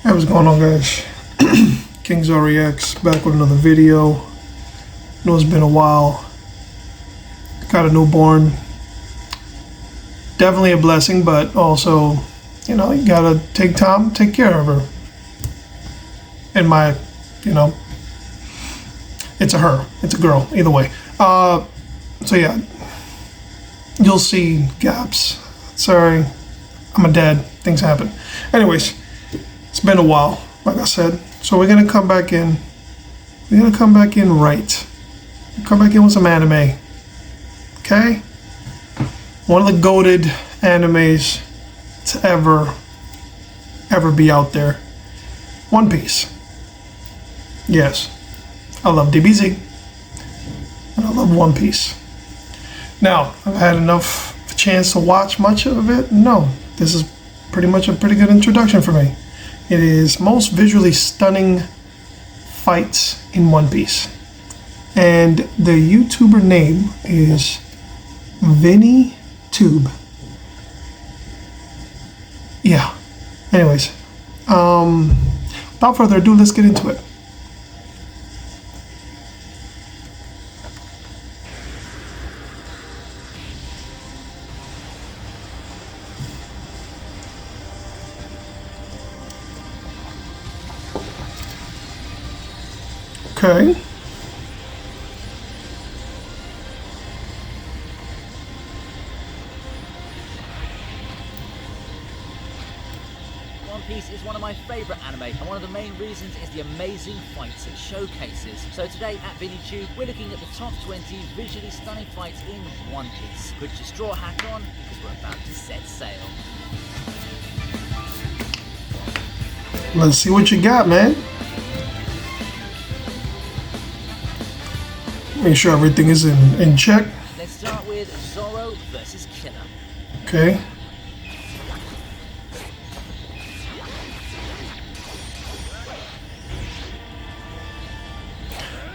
Hey, what's going on, guys? Kingzart-reacts back with another video. Know it's been a while. Got a newborn. Definitely a blessing, but also, you know, you gotta take time, take care of her. In my, you know, it's a her, it's a girl, either way. So yeah, you'll see gaps. Sorry, I'm a dad. Things happen. Anyways. It's been a while, like I said. So we're gonna come back in. We're gonna come back in right. Come back in with some anime. Okay? One of the goated animes to ever be out there. One Piece. Yes. I love DBZ. And I love One Piece. Now, I've had enough chance to watch much of it? No. This is pretty much a pretty good introduction for me. It is most visually stunning fights in One Piece. And the YouTuber name is VinnyTube. Yeah. Anyways. Without further ado, let's get into it. Okay. One Piece is one of my favourite anime, and one of the main reasons is the amazing fights it showcases. So today at VinnyTube, we're looking at the top 20 visually stunning fights in One Piece. Put your straw hat on, because we're about to set sail. Let's see what you got, man. Make sure everything is in check. Let's start with Zoro versus Killer. Okay.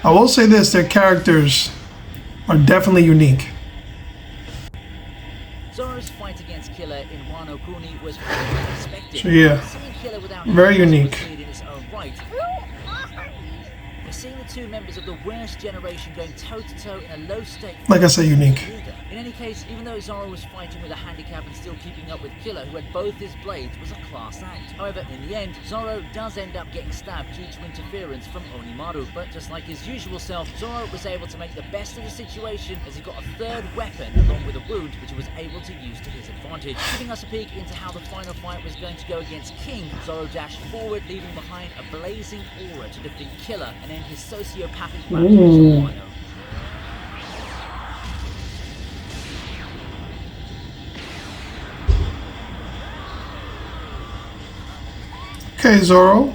I will say this, their characters are definitely unique. Zoro's fight against Killer in Wano Kuni was unexpected. So yeah, very unique. In its own right. We're seeing the two members of the worst generation going toe-to-toe in a low-stake... Like I said, unique. In any case, even though Zoro was fighting with a handicap and still keeping up with Killer, who had both his blades, was a class act. However, in the end, Zoro does end up getting stabbed due to interference from Onimaru. But just like his usual self, Zoro was able to make the best of the situation as he got a third weapon along with a wound, which he was able to use to his advantage. Giving us a peek into how the final fight was going to go against King, Zoro dashed forward, leaving behind a blazing aura to defeat Killer and end his sociopathic rampage on Wano. Okay, Zoro.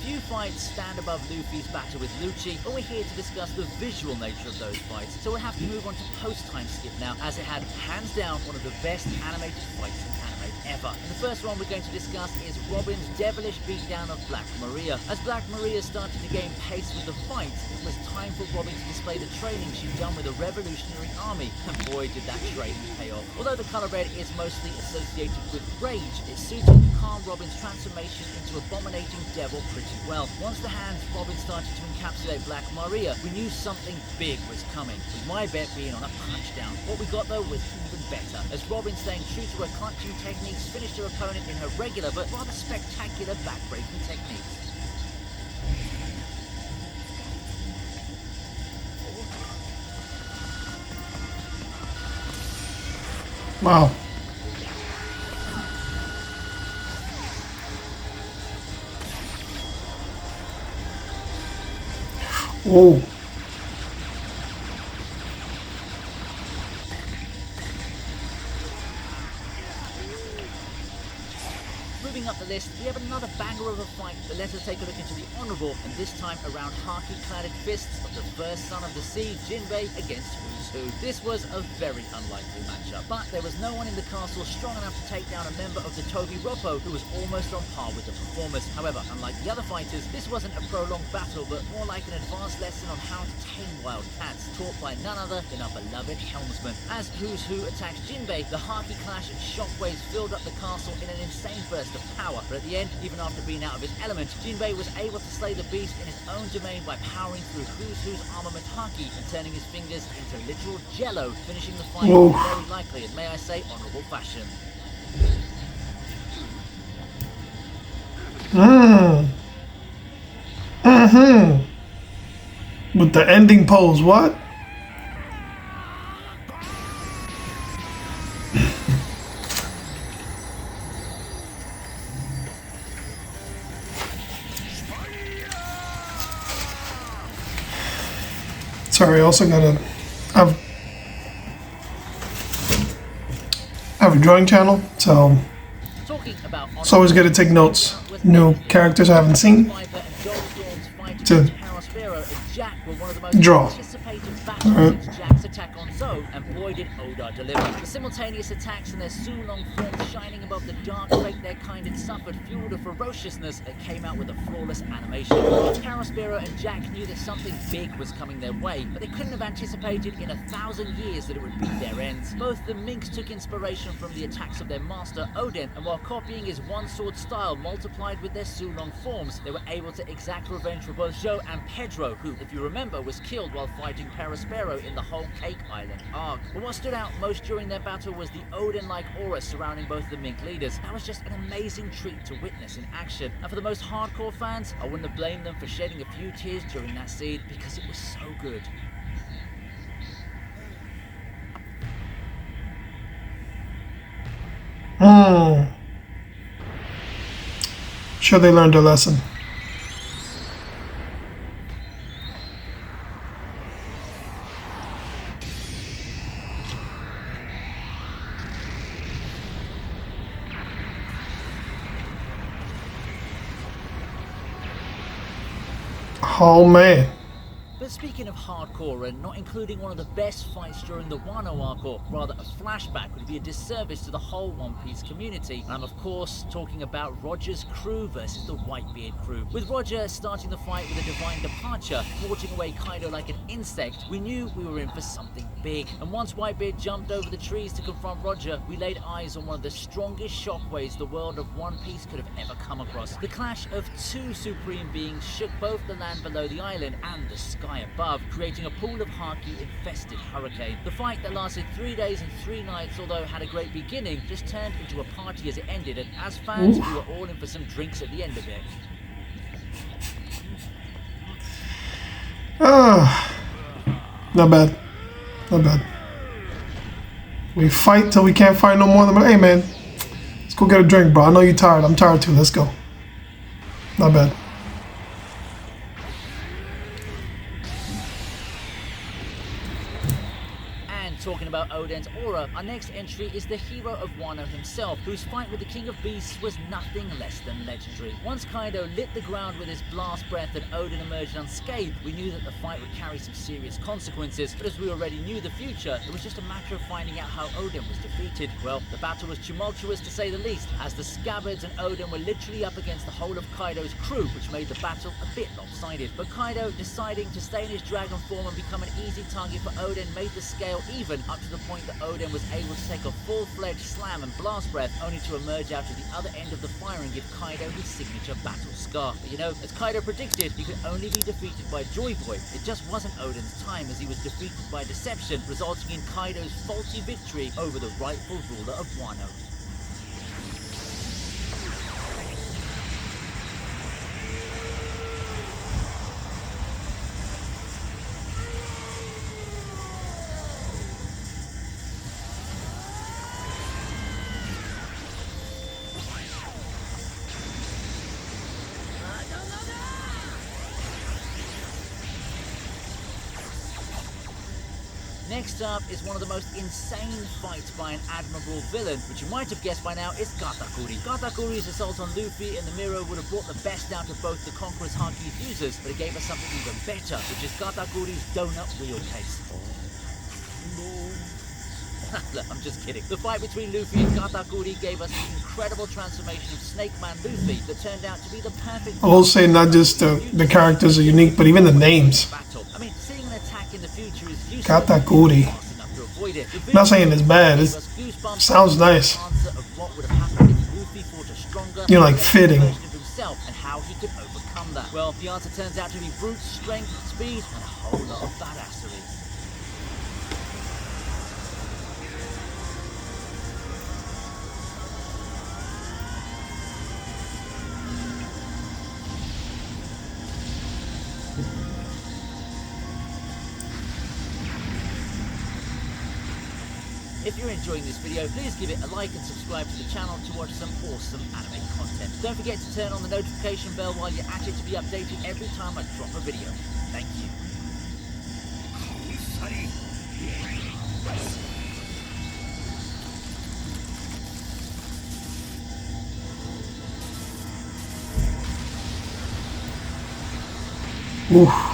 Few fights stand above Luffy's battle with Lucci, but we're here to discuss the visual nature of those fights, so we'll have to move on to post-time skip now, as it had hands down one of the best animated fights in anime ever. And the first one we're going to discuss is Robin's devilish beatdown of Black Maria. As Black Maria started to gain pace with the fight, it was time for Robin to display the training she'd done with the Revolutionary Army, and boy did that training pay off. Although the colour red is mostly associated with rage, it suited to calm Robin's transformation into abominating devil pretty well. Once the hands Robin started to encapsulate Black Maria, we knew something big was coming, with my bet being on a punch down. What we got though was even better, as Robin, staying true to her clutching techniques, finished her opponent in her regular but rather spectacular backbreaking techniques. Wow. Whoa. Moving up the list, we have another banger of a fight, but let us take a look into the honourable, and this time around haki-cladded fists of the first son of the sea, Jinbei, against Who's Who. This was a very unlikely matchup, but there was no one in the castle strong enough to take down a member of the Tobi Roppo who was almost on par with the performers. However, unlike the other fighters, this wasn't a prolonged battle, but more like an advanced lesson on how to tame wild cats, taught by none other than our beloved helmsman. As Who's Who attacks Jinbei, the haki clash and shockwaves filled up the castle in an insane burst of power, but at the end, even after being out of his element, Jinbei was able to slay the beast in his own domain by powering through Who's Who's armament haki and turning his fingers into literal jello, finishing the fight in very likely and, may I say, honourable fashion. With the ending pose, what? Sorry, I also gotta have a drawing channel, so it's always good to take notes. New characters I haven't seen to draw. Alright. Jack's attack on Zoe, and boy did Oda deliver. The simultaneous attacks and their Sulong forms shining above the dark fate their kind had suffered fueled a ferociousness that came out with a flawless animation. Paraspero and Jack knew that something big was coming their way, but they couldn't have anticipated in 1,000 years that it would be their ends. Both the Minks took inspiration from the attacks of their master Odin, and while copying his one-sword style multiplied with their Sulong forms, they were able to exact revenge for both Zhou and Pedro, who, if you remember, was killed while fighting Paraspero in the whole Cake Island arc. But what stood out most during their battle was the Odin-like aura surrounding both the Mink leaders. That was just an amazing treat to witness in action. And for the most hardcore fans, I wouldn't have blamed them for shedding a few tears during that scene because it was so good. Sure they learned their lesson. Oh man. But speaking of hardcore and not including one of the best fights during the Wano arc, or rather a flashback, would be a disservice to the whole One Piece community. And I'm of course talking about Roger's crew versus the Whitebeard crew. With Roger starting the fight with a divine departure, thwarting away Kaido like an insect, we knew we were in for something big. And once Whitebeard jumped over the trees to confront Roger, we laid eyes on one of the strongest shockwaves the world of One Piece could have ever come across. The clash of two supreme beings shook both the land below the island and the sky above, creating a pool of haki-infested hurricane. The fight that lasted 3 days and 3 nights, although had a great beginning, just turned into a party as it ended, and as fans, we were all in for some drinks at the end of it. Not bad. Not bad. We fight till we can't fight no more. Hey man, let's go get a drink, bro. I know you're tired. I'm tired too. Let's go. Not bad. Talking about Oden's aura, our next entry is the hero of Wano himself, whose fight with the King of Beasts was nothing less than legendary. Once Kaido lit the ground with his blast breath and Oden emerged unscathed, we knew that the fight would carry some serious consequences, but as we already knew the future, it was just a matter of finding out how Oden was defeated. Well, the battle was tumultuous to say the least, as the Scabbards and Oden were literally up against the whole of Kaido's crew, which made the battle a bit lopsided. But Kaido, deciding to stay in his dragon form and become an easy target for Oden, made the scale even, up to the point that Oden was able to take a full-fledged slam and blast breath, only to emerge out to the other end of the fire and give Kaido his signature battle scar. But you know, as Kaido predicted, he could only be defeated by Joy Boy. It just wasn't Oden's time, as he was defeated by deception, resulting in Kaido's faulty victory over the rightful ruler of Wano. Next up is one of the most insane fights by an admirable villain, which you might have guessed by now is Katakuri. Katakuri's assault on Luffy in the mirror would have brought the best out of both the Conqueror's Haki's users, but it gave us something even better, which is Katakuri's donut wheel case. Look, I'm just kidding. The fight between Luffy and Katakuri gave us an incredible transformation of Snake Man Luffy that turned out to be the perfect... I will say not just the characters are unique, but even the names. Battle. I mean, seeing an attack in the future is useful. Katakuri. I'm not saying it's bad. It sounds nice. You're like fitting. And how he could overcome that. Well, the answer turns out to be brute strength, speed, and a whole lot of badassery. If you're enjoying this video, please give it a like and subscribe to the channel to watch some awesome anime content. Don't forget to turn on the notification bell while you're at it to be updated every time I drop a video. Thank you. Oof.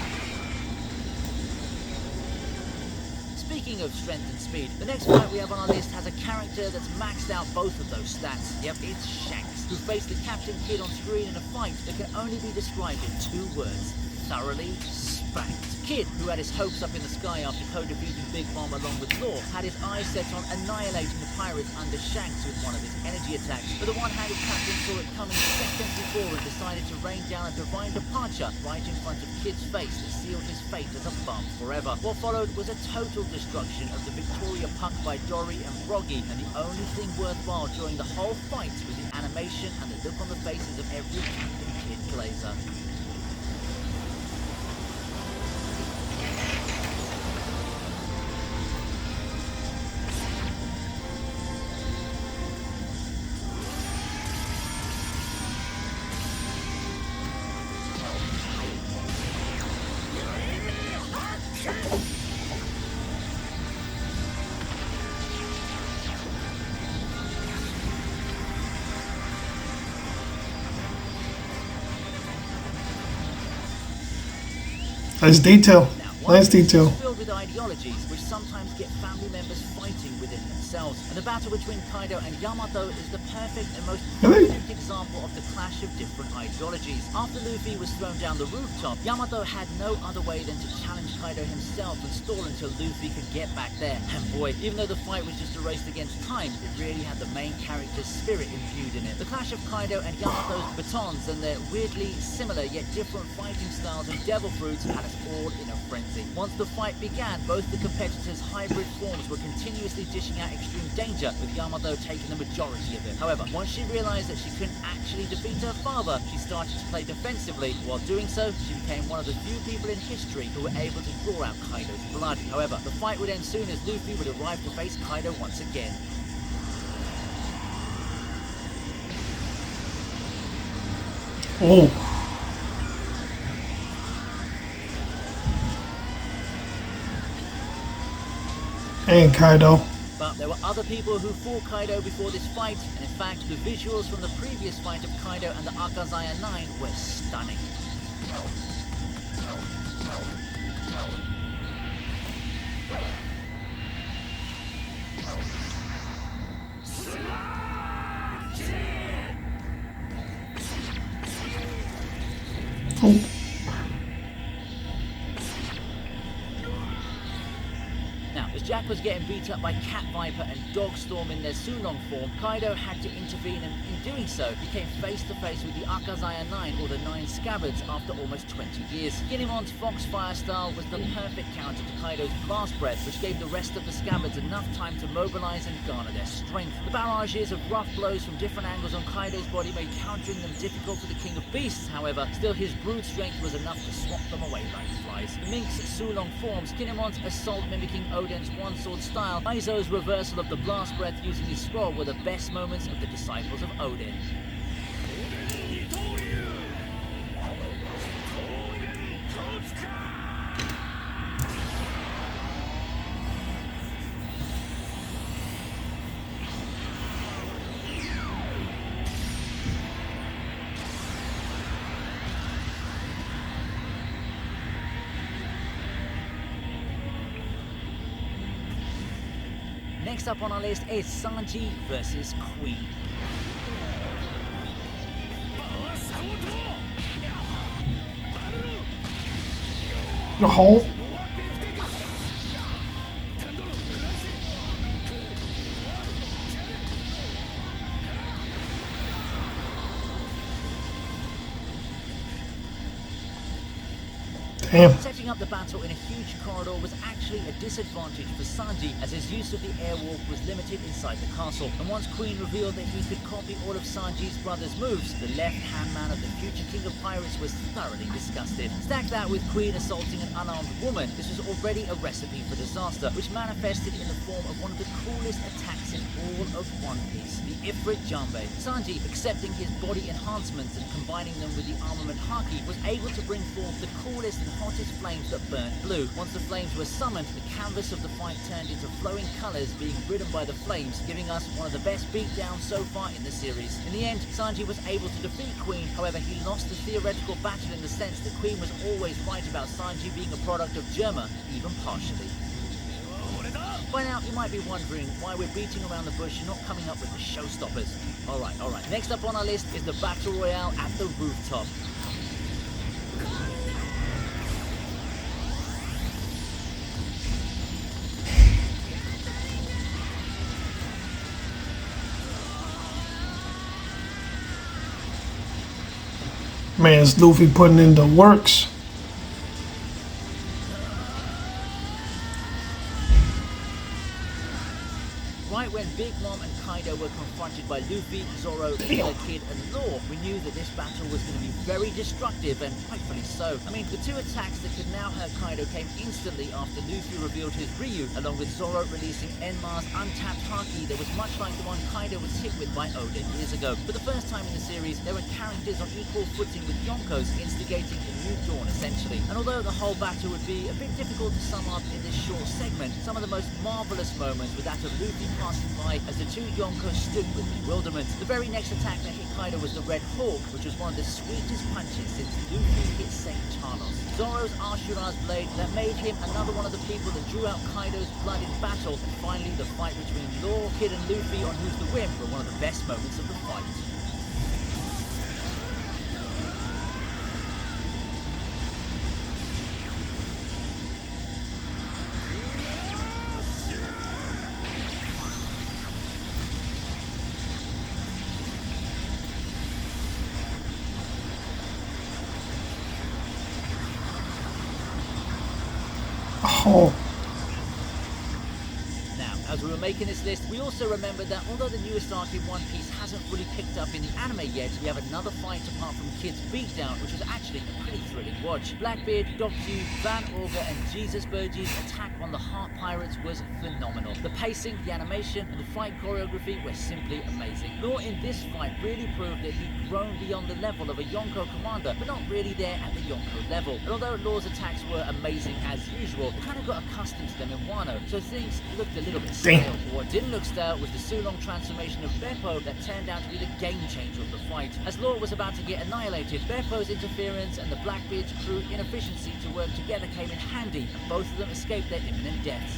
Speaking of strength and speed, the next fight we have on our list has a character that's maxed out both of those stats. Yep, it's Shanks, who faced the Captain Kid on screen in a fight that can only be described in 2 words: thoroughly spanked. Kid, who had his hopes up in the sky after co-defeating Big Mom along with Law, had his eyes set on annihilating the pirates under Shanks with one of his energy attacks. But the one-handed captain saw it coming seconds before and decided to rain down a divine departure right in front of Kid's face that sealed his fate as a bum forever. What followed was a total destruction of the Victoria Puck by Dory and Froggy, and the only thing worthwhile during the whole fight was the animation and the look on the faces of every Captain Kid Glazer. Nice detail. Nice detail. Filled with ideologies which sometimes get family members fighting within themselves. And the battle between Kaido and Yamato is the perfect and most perfect example of the clash of different ideologies. After Luffy was thrown down the rooftop, Yamato had no other way than to challenge Kaido himself and stall until Luffy could get back there. And boy, even though the fight was just a race against time, it really had the main character's spirit imbued in it. The clash of Kaido and Yamato's batons and their weirdly similar yet different fighting styles and devil fruits had us all in a frenzy. Once the fight began, both the competitors' hybrid forms were continuously dishing out extreme danger, with Yamato taking the majority of it. However, once she realized that she couldn't actually defeat her father, she started to play defensively. While doing so, she became one of the few people in history who were able to draw out Kaido's blood. However, the fight would end soon as Luffy would arrive to face Kaido once again. Oh. And Kaido. But there were other people who fought Kaido before this fight, and in fact, the visuals from the previous fight of Kaido and the Akazaya 9 were stunning. Oh. As Jack was getting beat up by Cat Viper and Dogstorm in their Sulong form, Kaido had to intervene and in doing so, he came face to face with the Akazaya 9 or the 9 Scabbards after almost 20 years. Kinemon's Foxfire style was the perfect counter to Kaido's Blast Breath, which gave the rest of the Scabbards enough time to mobilize and garner their strength. The barrages of rough blows from different angles on Kaido's body made countering them difficult for the King of Beasts, however, still his brute strength was enough to swat them away like flies. The Mink's Sulong forms, Kinemon's Assault mimicking Oden's one-sword style, Aizo's reversal of the Blast Breath using his scroll were the best moments of the disciples of Odin. Next up on our list is Sanji versus Queen. The hole. Damn. Setting up the battle in a huge corridor was actually a disadvantage for Sanji, as his use of the airwalk was limited inside the castle. And once Queen revealed that he could copy all of Sanji's brother's moves, the left-hand man of the future king of pirates was thoroughly disgusted. Stack that with Queen assaulting an unarmed woman, this was already a recipe for disaster, which manifested in the form of one of the coolest attacks in all of One Piece, the Ifrit Jambe. Sanji, accepting his body enhancements and combining them with the armament Haki, was able to bring forth the coolest and hottest flames that burnt blue. Once the flames were summoned, the canvas of the fight turned into flowing colours, being ridden by the flames, giving us one of the best beatdowns so far in the series. In the end, Sanji was able to defeat Queen, however he lost the theoretical battle in the sense that Queen was always right about Sanji being a product of Germa, even partially. By now, you might be wondering why we're beating around the bush and not coming up with the showstoppers. Alright. Next up on our list is the Battle Royale at the rooftop. Man, it's Luffy putting in the works. Right when Big Mom and Kaido were confronted by Luffy, Zoro, Killer Kid, and Law, we knew that this battle was going to be very destructive, and rightfully so. I mean, the two attacks that could now hurt Kaido came instantly after Luffy revealed his Ryu, along with Zoro releasing Enma's untapped Haki that was much like the one Kaido was hit with by Oden years ago. For the first time in the series, there were characters on equal footing with Yonkos, instigating the new dawn essentially. And although the whole battle would be a bit difficult to sum up in this short segment, some of the most marvelous moments were that of Luffy passing by as the two Yonkos stood with bewilderment. The very next attack that hit Kaido was the Red Hawk, which was one of the sweetest punches since Luffy hit St. Charles. Zoro's Ashura's blade that made him another one of the people that drew out Kaido's blood in battle, and finally the fight between Law, Kid and Luffy on Who's the Whim were one of the best moments of the fight. Oh. Now, as we were making this list, we also remembered that although the newest arc in One Piece hasn't fully picked up in the anime yet, we have another fight apart from Kid's beatdown, which was actually a pretty thrilling watch. Blackbeard, Doc Q, Van Auger, and Jesus Burgess' attack on the Heart Pirates was phenomenal. The pacing, the animation, and the fight choreography were simply amazing. Law in this fight really proved that he'd grown beyond the level of a Yonko commander, but not really there at the Yonko level. And although Law's attacks were amazing as usual, we kind of got accustomed to them in Wano, so things looked a little bit stale. But what didn't look stale was the Sulong transformation of Beppo that turned out to be the game changer of the fight. As Law was about to get annihilated, Beppo's interference and the Blackbeard's crew inefficiency to work together came in handy, and both of them escaped their imminent deaths.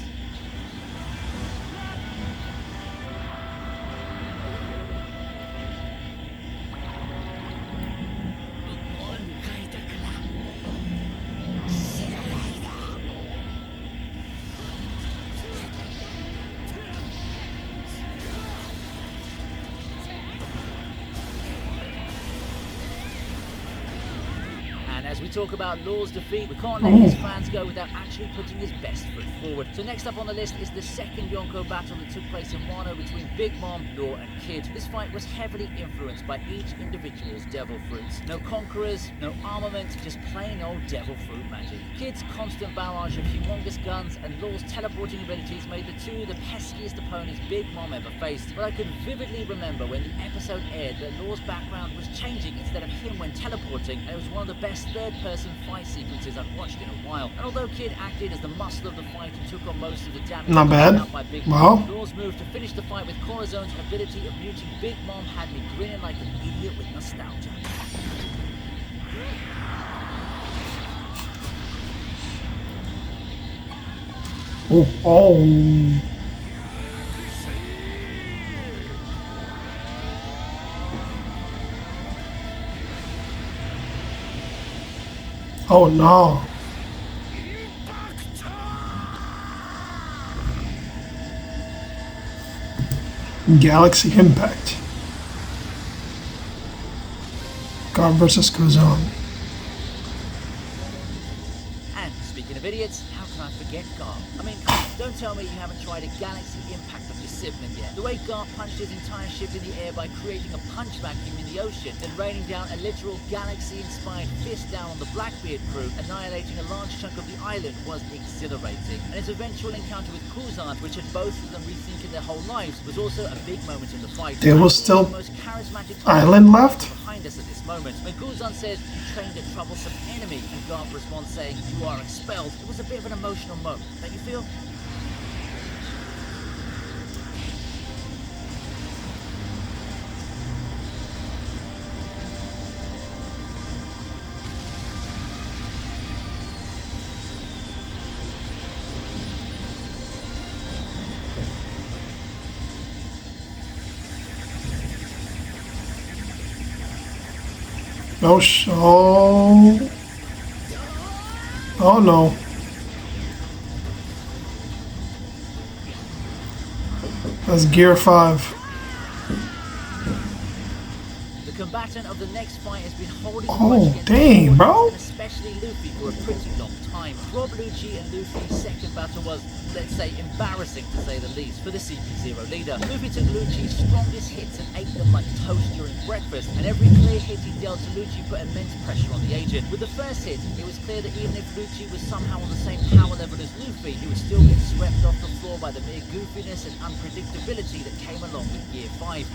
As we talk about Law's defeat, we can't let his fans go without actually putting his best foot forward. So next up on the list is the second Yonko battle that took place in Wano between Big Mom, Law and Kid. This fight was heavily influenced by each individual's devil fruits. No conquerors, no armament, just plain old devil fruit magic. Kid's constant barrage of humongous guns and Law's teleporting abilities made the two the peskiest opponents Big Mom ever faced. But I could vividly remember when the episode aired that Law's background was changing instead of him when teleporting, and it was one of the best third-person fight sequences I've watched in a while. And although Kid acted as the muscle of the fight and took on most of the damage not bad. By Big Wow. Mom, Law's move to finish the fight with Corazone's ability of muting Big Mom had me grinning like an idiot with nostalgia. Oh no. Galaxy Impact. God versus Kuzan. And speaking of idiots, how can I forget Gar? I mean, don't tell me you haven't tried a Galaxy Impact on your sibling yet. The way Gar punched his entire ship in the air by creating a punch vacuum in the ocean, then raining down a literal Galaxy-inspired fist down on the Blackbeard crew, annihilating a large chunk of the island, was exhilarating. And his eventual encounter with Kuzan, which had both of them rethinking their whole lives, was also a big moment in the fight. There was still the most charismatic island left? behind us at this moment. When Kuzan says, "You trained a troublesome enemy," and Gar responds saying, "You are expelled," it was a bit of an emotional moment. Don't you feel? Oh, oh no. That's Gear 5. The combatant of the next fight has been holding Oh, dang, bro. and especially Luffy for a pretty long time. Rob Lucci and Luffy's second battle was, let's say, embarrassing to say the least for the CP0 leader. Luffy took Lucci's strongest hits and ate them like toast during breakfast, and every clear hit he dealt to Lucci put immense pressure on the agent. With the first hit, it was clear that even if Lucci was somehow on the same power level as Luffy, he would still get swept off the floor by the mere goofiness and unpredictability that came along with Gear 5.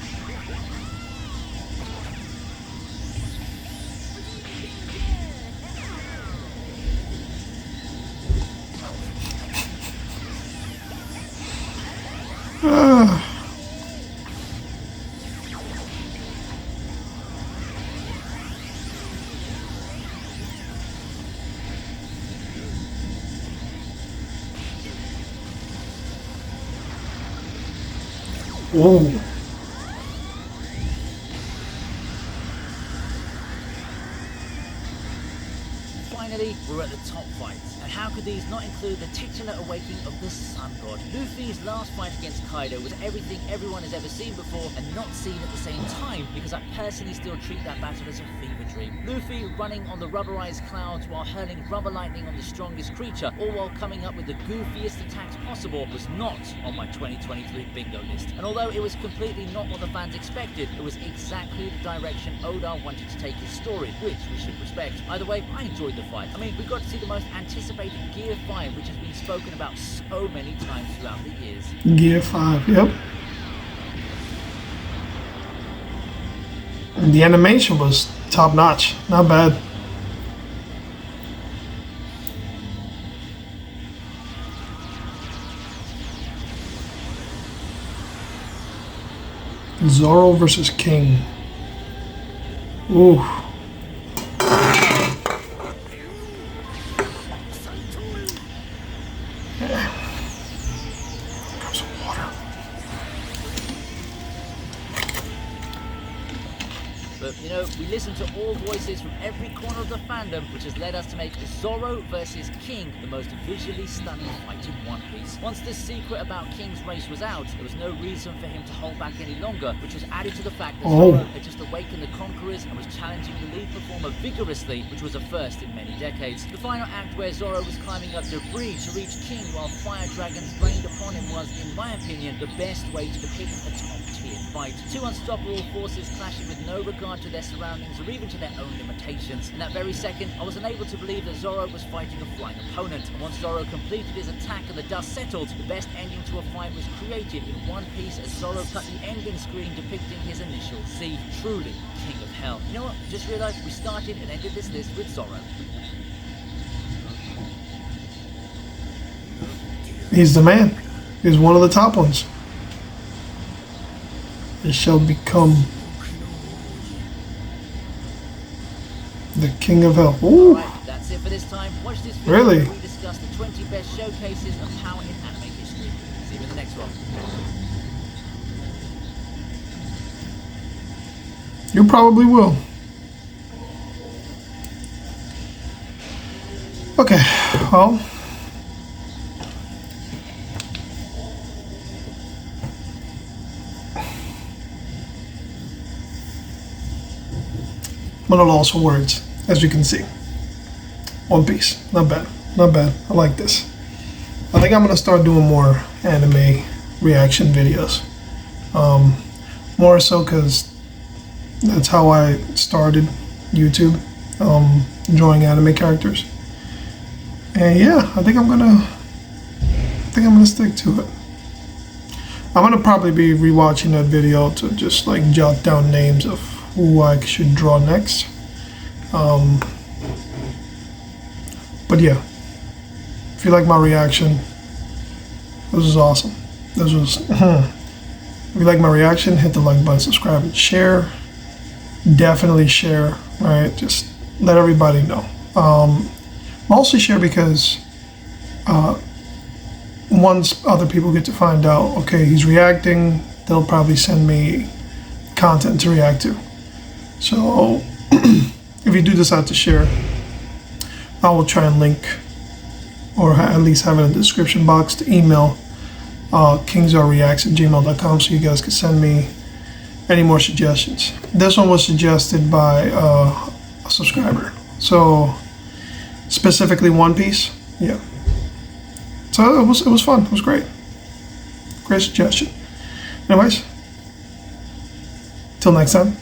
Whoa. Finally, we're at the top fight. And how could these not include the titular awakening of the Sun God? Luffy's last fight against Kaido was everything everyone has ever seen before and not seen at the same time, because I personally still treat that battle as a fever dream. Luffy running on the rubberized clouds while hurling rubber lightning on the strongest creature, all while coming up with the goofiest attacks possible, was not on my 2023 bingo list. And although it was completely not what the fans expected, it was exactly the direction Oda wanted to take his story, which we should respect. Either way, I enjoyed the fight. I mean, we got to see the most anticipated Gear 5, which has been spoken about so many times throughout the years. Gear 5, yep. And the animation was top notch, not bad. Zoro versus King. Ooh. But, you know, we listened to all voices from every corner of the fandom, which has led us to make Zoro versus King the most visually stunning fight in One Piece. Once the secret about King's race was out, there was no reason for him to hold back any longer, which was added to the fact that Zoro had just awakened the Conquerors and was challenging the lead performer vigorously, which was a first in many decades. The final act where Zoro was climbing up debris to reach King while fire dragons rained upon him was, in my opinion, the best way to depict a top-tier fight. Two unstoppable forces clashing with no regard to their surroundings or even to their own limitations. In that very second, I was unable to believe that Zoro was fighting a flying opponent. And once Zoro completed his attack and the dust settled, the best ending to a fight was created in One Piece as Zoro cut the ending screen depicting his initial Z. Truly, King of Hell. You know what? Just realized we started and ended this list with Zoro. He's the man. He's one of the top ones. It shall become the King of Hell. Ooh. Alright, that's it for this time. Watch this video Really? where we discuss the 20 best showcases of power in anime history. See you in the next one. You probably will. Well, I'm at a loss for words, as you can see. One Piece, not bad, not bad. I like this. I think I'm gonna start doing more anime reaction videos. More so because that's how I started YouTube, enjoying anime characters. And yeah, I think I'm gonna stick to it. I'm gonna probably be rewatching that video to just like jot down names of who I should draw next. But yeah, if you like my reaction, this was awesome. This was, if you like my reaction, hit the like button, subscribe, and share. Definitely share, right? Just let everybody know. Mostly share because once other people get to find out, okay, he's reacting, they'll probably send me content to react to. So if you do decide to share, I will try and link, or at least have it in the description box, to email kingzartreacts@gmail.com, so you guys can send me any more suggestions. This one was suggested by a subscriber, so specifically One Piece. Yeah. So it was fun. It was great. Great suggestion. Anyways, till next time.